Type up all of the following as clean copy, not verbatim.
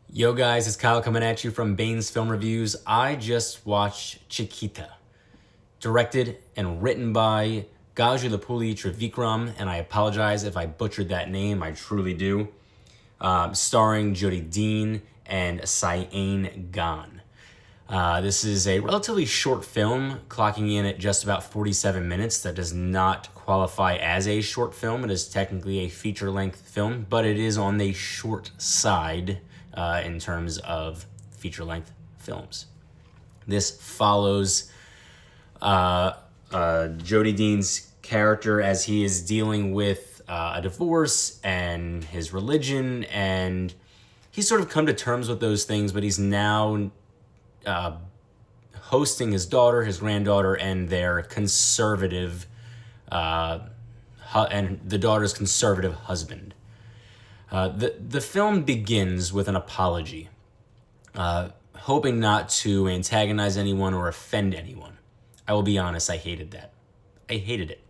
Yo guys, it's Kyle coming at you from Bane's Film Reviews. I just watched Chiquita, directed and written by Gajulapuli Trivikram, and I apologize if I butchered that name, I truly do. Starring Jodie Dean and Sayan Gan. This is a relatively short film, clocking in at just about 47 minutes. That does not qualify as a short film. It is technically a feature-length film, but it is on the short side in terms of feature-length films. This follows Jodie Dean's character as he is dealing with a divorce and his religion, and he's sort of come to terms with those things, but he's now hosting his daughter, his granddaughter, and their conservative, and the daughter's conservative husband. The film begins with an apology, hoping not to antagonize anyone or offend anyone. I will be honest, I hated that. I hated it.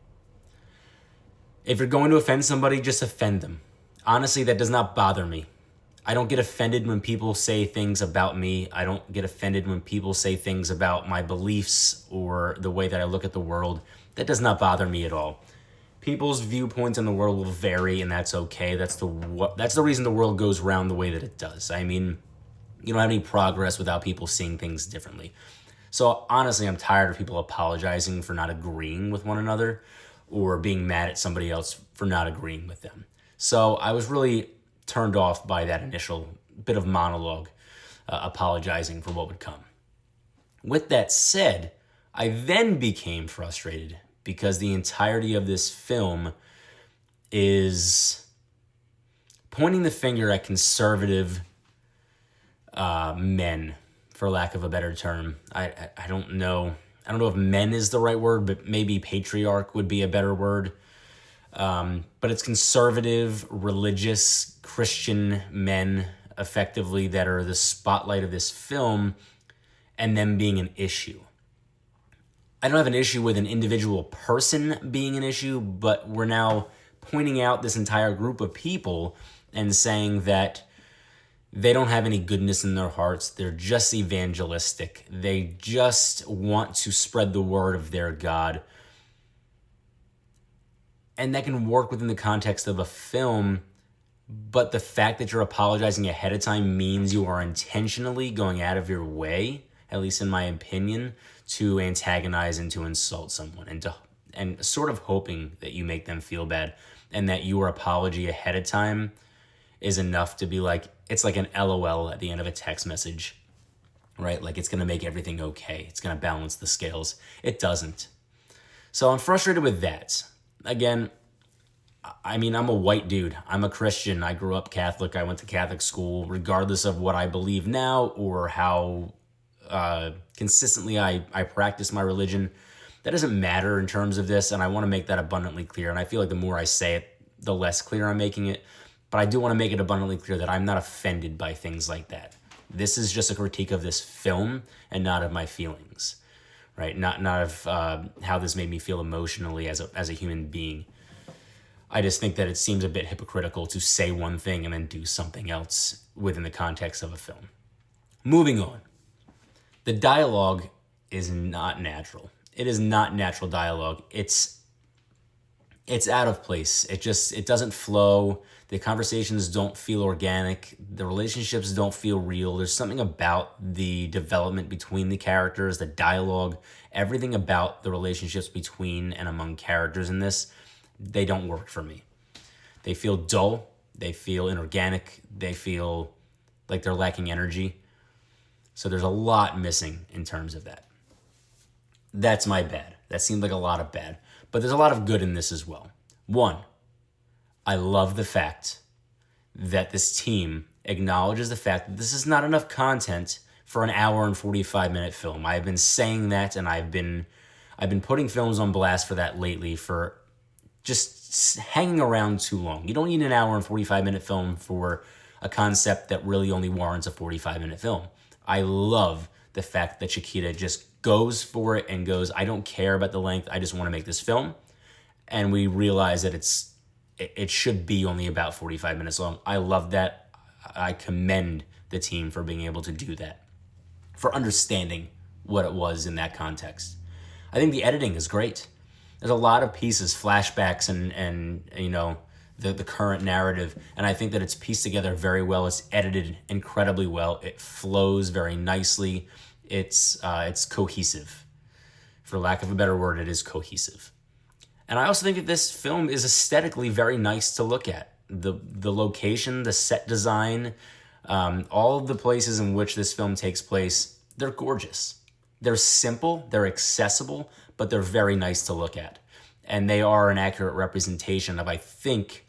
If you're going to offend somebody, just offend them. Honestly, that does not bother me. I don't get offended when people say things about me. I don't get offended when people say things about my beliefs or the way that I look at the world. That does not bother me at all. People's viewpoints on the world will vary, and that's okay. That's the reason the world goes round the way that it does. I mean, you don't have any progress without people seeing things differently. So honestly, I'm tired of people apologizing for not agreeing with one another or being mad at somebody else for not agreeing with them. So I was really turned off by that initial bit of monologue, apologizing for what would come. With that said, I then became frustrated because the entirety of this film is pointing the finger at conservative men, for lack of a better term. I don't know. I don't know if men is the right word, but maybe patriarch would be a better word. But it's conservative, religious, Christian men, effectively, that are the spotlight of this film, and them being an issue. I don't have an issue with an individual person being an issue, but we're now pointing out this entire group of people and saying that they don't have any goodness in their hearts. They're just evangelistic. They just want to spread the word of their God. And that can work within the context of a film, but the fact that you're apologizing ahead of time means you are intentionally going out of your way, at least in my opinion, to antagonize and to insult someone, and sort of hoping that you make them feel bad, and that your apology ahead of time is enough to be like, it's like an LOL at the end of a text message, right? Like it's going to make everything okay. It's going to balance the scales. It doesn't. So I'm frustrated with that. Again, I mean, I'm a white dude. I'm a Christian. I grew up Catholic. I went to Catholic school. Regardless of what I believe now or how consistently I practice my religion, that doesn't matter in terms of this, and I want to make that abundantly clear. And I feel like the more I say it, the less clear I'm making it. But I do want to make it abundantly clear that I'm not offended by things like that. This is just a critique of this film and not of my feelings, right? Not of how this made me feel emotionally as a human being. I just think that it seems a bit hypocritical to say one thing and then do something else within the context of a film. Moving on. The dialogue is not natural. It is not natural dialogue. It's out of place. It doesn't flow. The conversations don't feel organic. The relationships don't feel real. There's something about the development between the characters, the dialogue, everything about the relationships between and among characters in this, they don't work for me. They feel dull. They feel inorganic. They feel like they're lacking energy. So there's a lot missing in terms of that. That's my bad. That seemed like a lot of bad. But there's a lot of good in this as well. One, I love the fact that this team acknowledges the fact that this is not enough content for an hour and 45-minute film. I've been saying that, and I've been putting films on blast for that lately, for just hanging around too long. You don't need an hour and 45-minute film for a concept that really only warrants a 45-minute film. I love the fact that Chiquita just goes for it and goes, I don't care about the length, I just want to make this film. And we realize that it should be only about 45 minutes long. I love that. I commend the team for being able to do that, for understanding what it was in that context. I think the editing is great. There's a lot of pieces, flashbacks, and the current narrative, and I think that it's pieced together very well. It's edited incredibly well. It flows very nicely. It's cohesive. For lack of a better word, it is cohesive. And I also think that this film is aesthetically very nice to look at. The location, the set design, all of the places in which this film takes place, they're gorgeous. They're simple, they're accessible, but they're very nice to look at. And they are an accurate representation of, I think,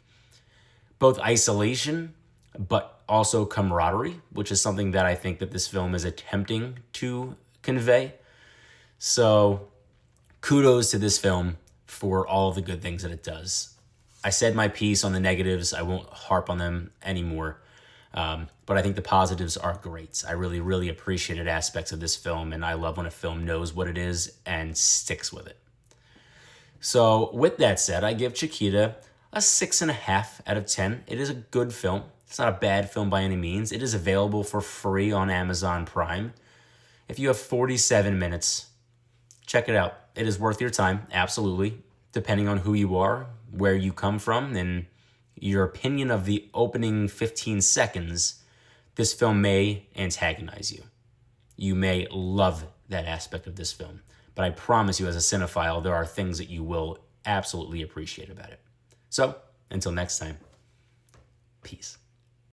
both isolation, but also camaraderie, which is something that I think that this film is attempting to convey. So kudos to this film for all of the good things that it does. I said my piece on the negatives. I won't harp on them anymore. But I think the positives are great. I really, really appreciated aspects of this film, and I love when a film knows what it is and sticks with it. So with that said, I give Chiquita a 6.5 out of 10. It is a good film. It's not a bad film by any means. It is available for free on Amazon Prime. If you have 47 minutes, check it out. It is worth your time, absolutely, depending on who you are, where you come from, and your opinion of the opening 15 seconds. This film may antagonize you. You may love that aspect of this film. But I promise you, as a cinephile, there are things that you will absolutely appreciate about it. So, until next time, peace.